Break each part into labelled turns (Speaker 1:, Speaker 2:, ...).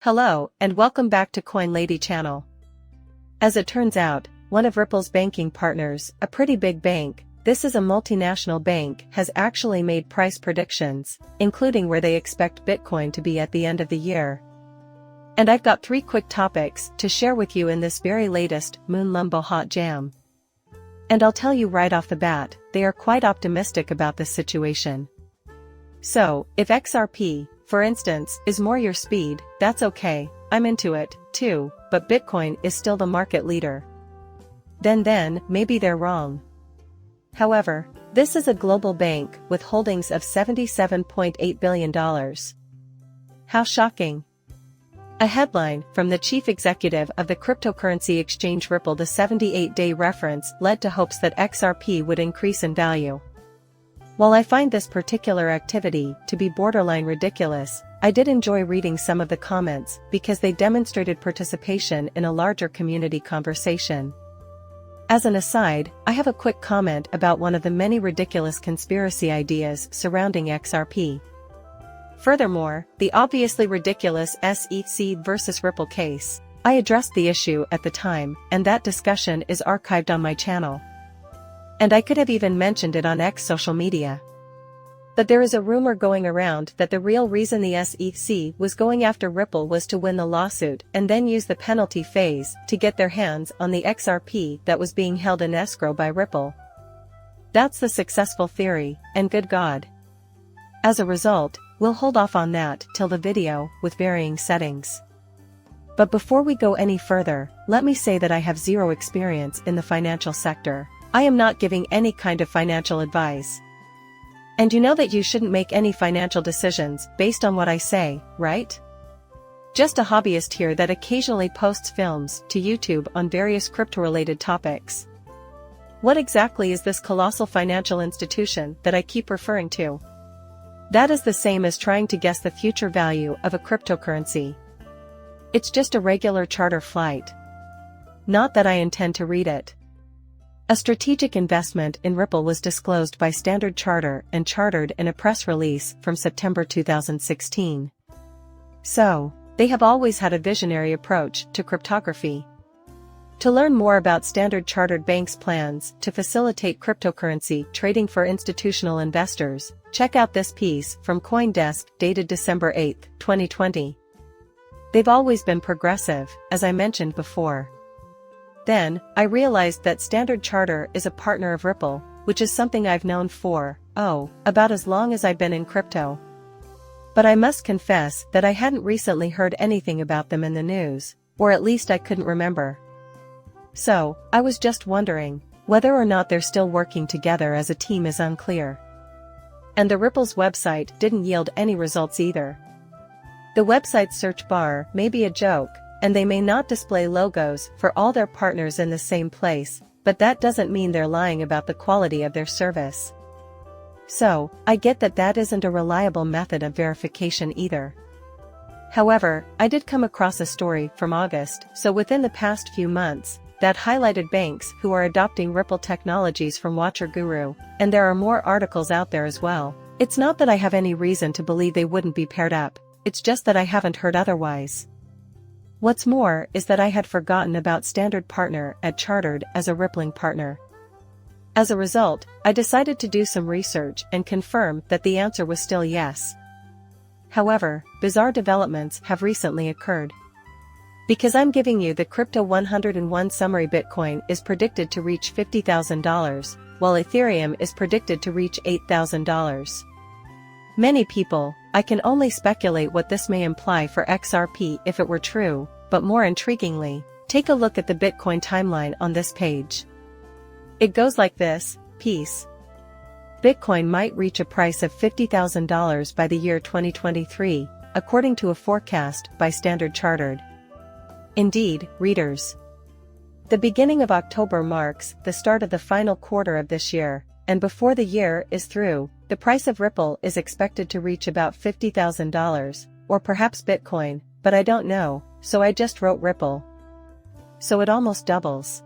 Speaker 1: Hello, and welcome back to Coin Lady channel. As it turns out, one of Ripple's banking partners, a pretty big bank, this is a multinational bank, has actually made price predictions, including where they expect Bitcoin to be at the end of the year. And I've got 3 quick topics to share with you in this very latest Moon Lumbo Hot Jam. And I'll tell you right off the bat, they are quite optimistic about this situation. So, if XRP, for instance, is more your speed, that's okay, I'm into it, too, but Bitcoin is still the market leader. Then, maybe they're wrong. However, this is a global bank with holdings of $77.8 billion. How shocking. A headline from the chief executive of the cryptocurrency exchange Ripple, the 78-day reference led to hopes that XRP would increase in value. While I find this particular activity to be borderline ridiculous, I did enjoy reading some of the comments because they demonstrated participation in a larger community conversation. As an aside, I have a quick comment about one of the many ridiculous conspiracy ideas surrounding XRP. Furthermore, the obviously ridiculous SEC versus Ripple case. I addressed the issue at the time, and that discussion is archived on my channel. And I could have even mentioned it on X social media. But there is a rumor going around that the real reason the SEC was going after Ripple was to win the lawsuit and then use the penalty phase to get their hands on the XRP that was being held in escrow by Ripple. That's the successful theory, and good God. As a result, we'll hold off on that till the video with varying settings. But before we go any further, let me say that I have zero experience in the financial sector. I am not giving any kind of financial advice. And you know that you shouldn't make any financial decisions based on what I say, right? Just a hobbyist here that occasionally posts films to YouTube on various crypto-related topics. What exactly is this colossal financial institution that I keep referring to? That is the same as trying to guess the future value of a cryptocurrency. It's just a regular charter flight. Not that I intend to read it. A strategic investment in Ripple was disclosed by Standard Charter and chartered in a press release from September 2016. So, they have always had a visionary approach to cryptography. To learn more about Standard Chartered Bank's plans to facilitate cryptocurrency trading for institutional investors, check out this piece from CoinDesk dated December 8, 2020. They've always been progressive, as I mentioned before. Then, I realized that Standard Charter is a partner of Ripple, which is something I've known for, about as long as I've been in crypto. But I must confess that I hadn't recently heard anything about them in the news, or at least I couldn't remember. So, I was just wondering, whether or not they're still working together as a team is unclear. And the Ripple's website didn't yield any results either. The website's search bar may be a joke, and they may not display logos for all their partners in the same place, but that doesn't mean they're lying about the quality of their service. So, I get that that isn't a reliable method of verification either. However, I did come across a story from August, so within the past few months, that highlighted banks who are adopting Ripple technologies from Watcher Guru, and there are more articles out there as well. It's not that I have any reason to believe they wouldn't be paired up, it's just that I haven't heard otherwise. What's more is that I had forgotten about Standard Partner at Chartered as a Rippling partner. As a result, I decided to do some research and confirm that the answer was still yes. However, bizarre developments have recently occurred. Because I'm giving you the Crypto 101 summary, Bitcoin is predicted to reach $50,000, while Ethereum is predicted to reach $8,000. Many people, I can only speculate what this may imply for XRP if it were true, but more intriguingly, take a look at the Bitcoin timeline on this page. It goes like this, peace. Bitcoin might reach a price of $50,000 by the year 2023, according to a forecast by Standard Chartered. Indeed, readers. The beginning of October marks the start of the final quarter of this year, and before the year is through, the price of Ripple is expected to reach about $50,000, or perhaps Bitcoin, but I don't know, so I just wrote Ripple. So it almost doubles.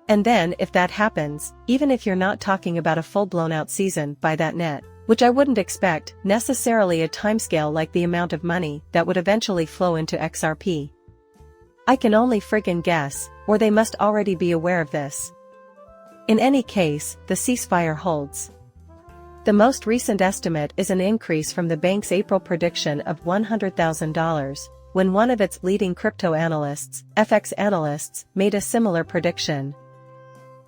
Speaker 1: And then if that happens, even if you're not talking about a full blown out season by that net, which I wouldn't expect necessarily a timescale like the amount of money that would eventually flow into XRP. I can only friggin' guess, or they must already be aware of this. In any case, the ceasefire holds. The most recent estimate is an increase from the bank's April prediction of $100,000, when one of its leading crypto analysts, FX analysts, made a similar prediction.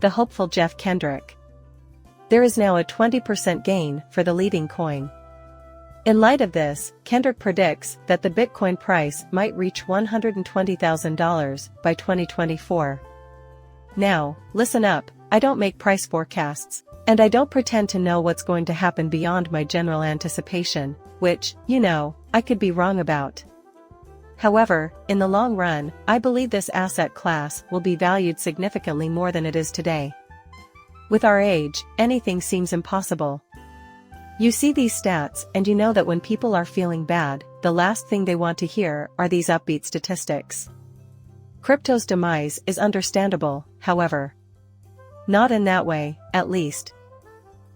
Speaker 1: The hopeful Jeff Kendrick. There is now a 20% gain for the leading coin. In light of this, Kendrick predicts that the Bitcoin price might reach $120,000 by 2024. Now, listen up, I don't make price forecasts, and I don't pretend to know what's going to happen beyond my general anticipation, which, I could be wrong about. However, in the long run, I believe this asset class will be valued significantly more than it is today. With our age, anything seems impossible. You see these stats and you know that when people are feeling bad, the last thing they want to hear are these upbeat statistics. Crypto's demise is understandable, however. Not in that way, at least.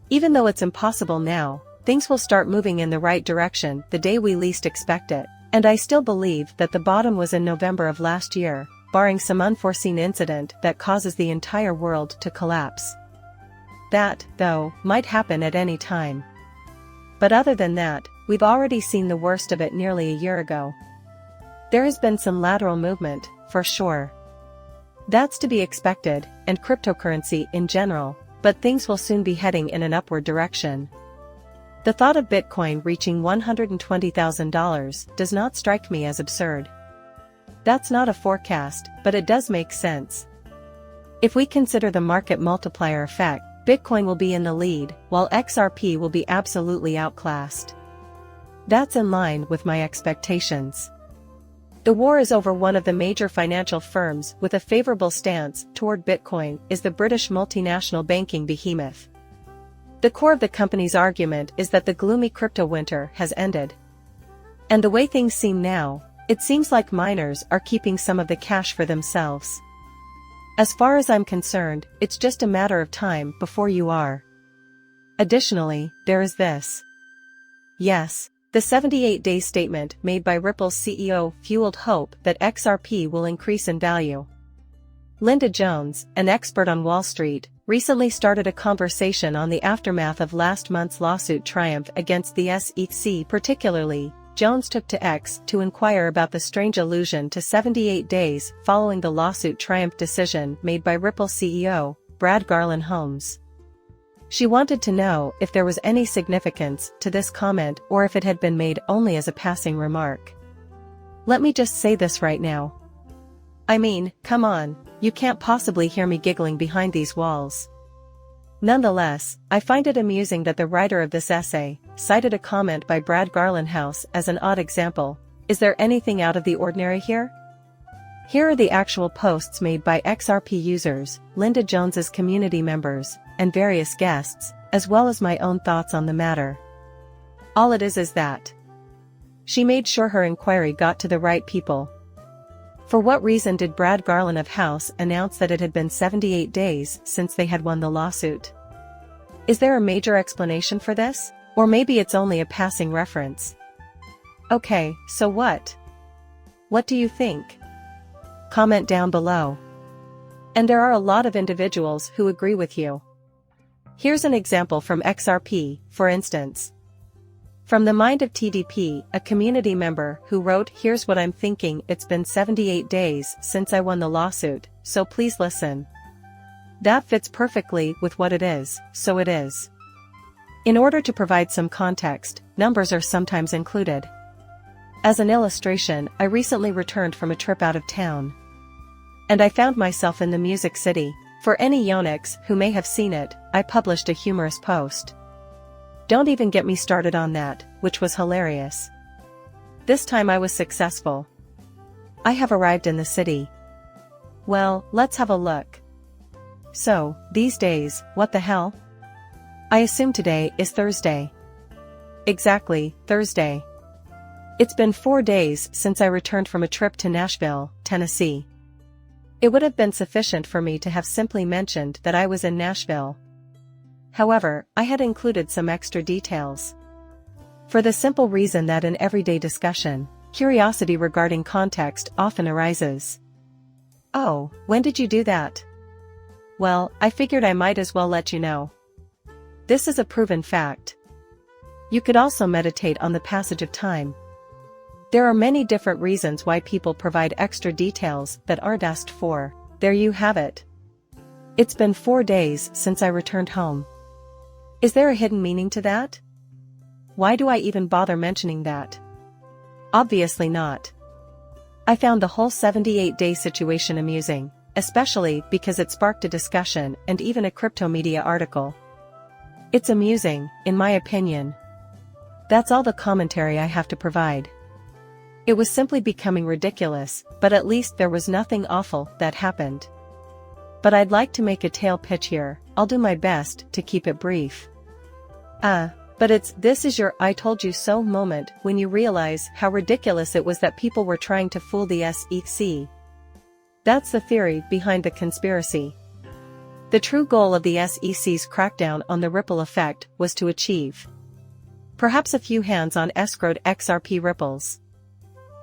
Speaker 1: Even though it's impossible now, things will start moving in the right direction the day we least expect it, and I still believe that the bottom was in November of last year, barring some unforeseen incident that causes the entire world to collapse. That, though, might happen at any time. But other than that, we've already seen the worst of it nearly a year ago. There has been some lateral movement, for sure. That's to be expected, and cryptocurrency in general, but things will soon be heading in an upward direction. The thought of Bitcoin reaching $120,000 does not strike me as absurd. That's not a forecast, but it does make sense. If we consider the market multiplier effect, Bitcoin will be in the lead, while XRP will be absolutely outclassed. That's in line with my expectations. The war is over. One of the major financial firms with a favorable stance toward Bitcoin is the British multinational banking behemoth. The core of the company's argument is that the gloomy crypto winter has ended. And the way things seem now, it seems like miners are keeping some of the cash for themselves. As far as I'm concerned, it's just a matter of time before you are. Additionally, there is this. Yes, the 78-day statement made by Ripple's CEO fueled hope that XRP will increase in value. Linda Jones, an expert on Wall Street, recently started a conversation on the aftermath of last month's lawsuit triumph against the SEC. Particularly, Jones took to X to inquire about the strange allusion to 78 days following the lawsuit triumph decision made by Ripple CEO, Brad Garlin-Holmes. She wanted to know if there was any significance to this comment or if it had been made only as a passing remark. Let me just say this right now. I mean, come on, you can't possibly hear me giggling behind these walls. Nonetheless, I find it amusing that the writer of this essay cited a comment by Brad Garlin-House as an odd example. Is there anything out of the ordinary here? Here are the actual posts made by XRP users, Linda Jones's community members, and various guests, as well as my own thoughts on the matter. All it is that she made sure her inquiry got to the right people. For what reason did Brad Garlin of House announce that it had been 78 days since they had won the lawsuit? Is there a major explanation for this? Or maybe it's only a passing reference? Okay, so what? What do you think? Comment down below. And there are a lot of individuals who agree with you. Here's an example from XRP, for instance. From the mind of TDP, a community member who wrote, "Here's what I'm thinking, it's been 78 days since I won the lawsuit, so please listen." That fits perfectly with what it is, so it is. In order to provide some context, numbers are sometimes included. As an illustration, I recently returned from a trip out of town. And I found myself in the Music City. For any Yonex who may have seen it, I published a humorous post. Don't even get me started on that, which was hilarious. This time I was successful. I have arrived in the city. Well, let's have a look. So, these days, what the hell? I assume today is Thursday. Exactly, Thursday. It's been 4 days since I returned from a trip to Nashville, Tennessee. It would have been sufficient for me to have simply mentioned that I was in Nashville. However, I had included some extra details. For the simple reason that in everyday discussion, curiosity regarding context often arises. "Oh, when did you do that?" "Well, I figured I might as well let you know." This is a proven fact. You could also meditate on the passage of time. There are many different reasons why people provide extra details that aren't asked for. There you have it. It's been 4 days since I returned home. Is there a hidden meaning to that? Why do I even bother mentioning that? Obviously not. I found the whole 78-day situation amusing, especially because it sparked a discussion and even a crypto media article. It's amusing, in my opinion. That's all the commentary I have to provide. It was simply becoming ridiculous, but at least there was nothing awful that happened. But I'd like to make a tail pitch here. I'll do my best to keep it brief. But this is your "I told you so" moment when you realize how ridiculous it was that people were trying to fool the SEC. That's the theory behind the conspiracy. The true goal of the SEC's crackdown on the ripple effect was to achieve perhaps a few hands on escrowed XRP ripples.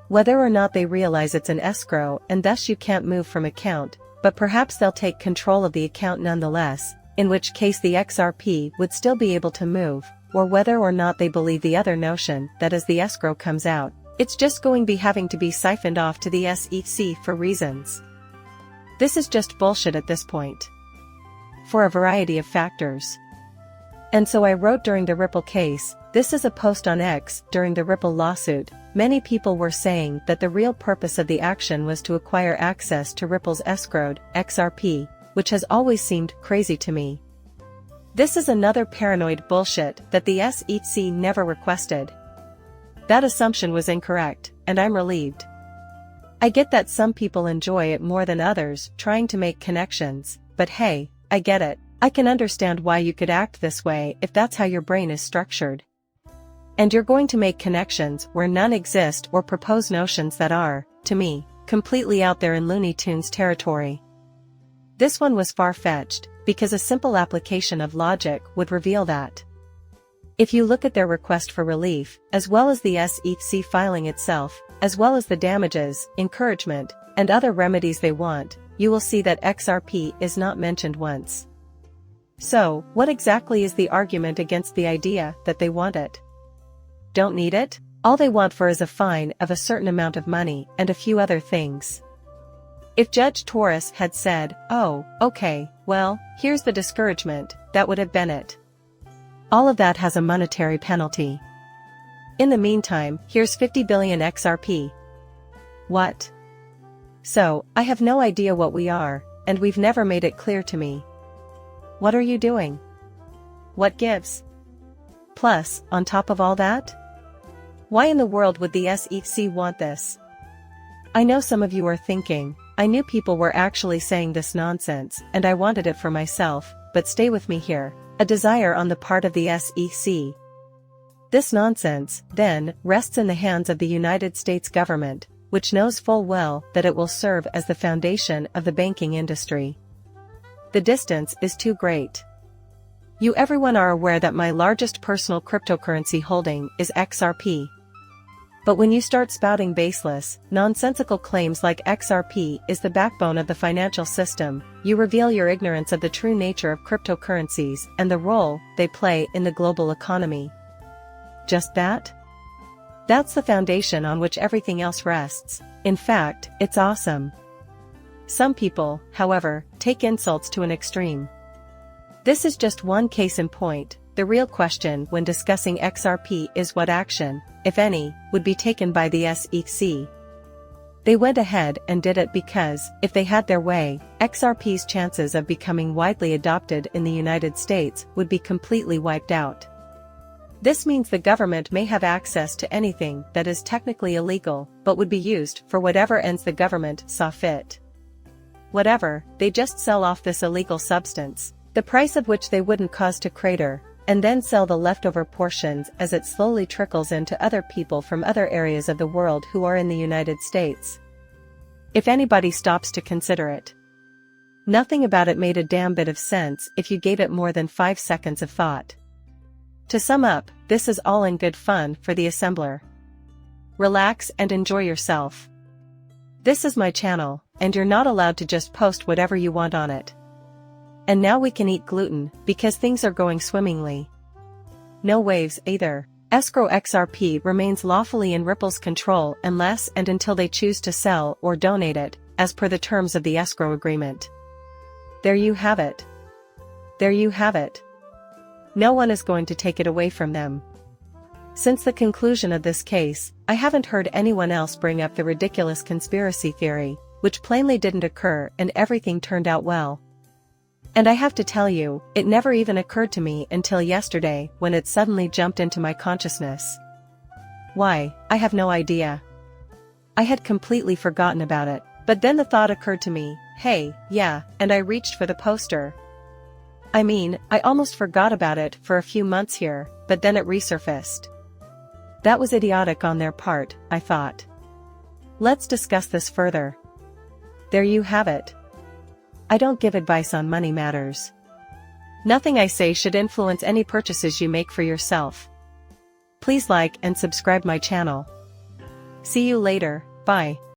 Speaker 1: Whether or not they realize it's an escrow and thus you can't move from account, but perhaps they'll take control of the account nonetheless, in which case the XRP would still be able to move, or whether or not they believe the other notion that as the escrow comes out, it's just going to be having to be siphoned off to the SEC for reasons. This is just bullshit at this point. For a variety of factors. And so I wrote during the Ripple case. This is a post on X during the Ripple lawsuit. Many people were saying that the real purpose of the action was to acquire access to Ripple's escrowed XRP, which has always seemed crazy to me. This is another paranoid bullshit that the SEC never requested. That assumption was incorrect, and I'm relieved. I get that some people enjoy it more than others trying to make connections, but hey, I get it. I can understand why you could act this way if that's how your brain is structured. And you're going to make connections where none exist or propose notions that are, to me, completely out there in Looney Tunes territory. This one was far-fetched, because a simple application of logic would reveal that. If you look at their request for relief, as well as the SEC filing itself, as well as the damages, encouragement, and other remedies they want, you will see that XRP is not mentioned once. So, what exactly is the argument against the idea that they want it? Don't need it? All they want for is a fine of a certain amount of money and a few other things. If Judge Torres had said, "Oh, okay, well, here's the discouragement," that would have been it. All of that has a monetary penalty. In the meantime, here's 50 billion XRP. What? So, I have no idea what we are, and we've never made it clear to me. What are you doing? What gives? Plus, on top of all that? Why in the world would the SEC want this? I know some of you are thinking, I knew people were actually saying this nonsense, and I wanted it for myself, but stay with me here. A desire on the part of the SEC. This nonsense, then, rests in the hands of the United States government, which knows full well that it will serve as the foundation of the banking industry. The distance is too great. You everyone are aware that my largest personal cryptocurrency holding is XRP. But when you start spouting baseless, nonsensical claims like XRP is the backbone of the financial system, you reveal your ignorance of the true nature of cryptocurrencies and the role they play in the global economy. Just that? That's the foundation on which everything else rests. In fact, it's awesome. Some people, however, take insults to an extreme. This is just one case in point. The real question when discussing XRP is what action, if any, would be taken by the SEC. They went ahead and did it because, if they had their way, XRP's chances of becoming widely adopted in the United States would be completely wiped out. This means the government may have access to anything that is technically illegal, but would be used for whatever ends the government saw fit. Whatever, they just sell off this illegal substance, the price of which they wouldn't cause to crater, and then sell the leftover portions as it slowly trickles into other people from other areas of the world who are in the United States. If anybody stops to consider it. Nothing about it made a damn bit of sense if you gave it more than 5 seconds of thought. To sum up, this is all in good fun for the assembler. Relax and enjoy yourself. This is my channel, and you're not allowed to just post whatever you want on it. And now we can eat gluten, because things are going swimmingly. No waves either. Escrow XRP remains lawfully in Ripple's control unless and until they choose to sell or donate it, as per the terms of the escrow agreement. There you have it. There you have it. No one is going to take it away from them. Since the conclusion of this case, I haven't heard anyone else bring up the ridiculous conspiracy theory, which plainly didn't occur and everything turned out well. And I have to tell you, it never even occurred to me until yesterday when it suddenly jumped into my consciousness. Why, I have no idea. I had completely forgotten about it, but then the thought occurred to me, hey, yeah, and I reached for the poster. I mean, I almost forgot about it for a few months here, but then it resurfaced. That was idiotic on their part, I thought. Let's discuss this further. There you have it. I don't give advice on money matters. Nothing I say should influence any purchases you make for yourself. Please like and subscribe my channel. See you later, bye.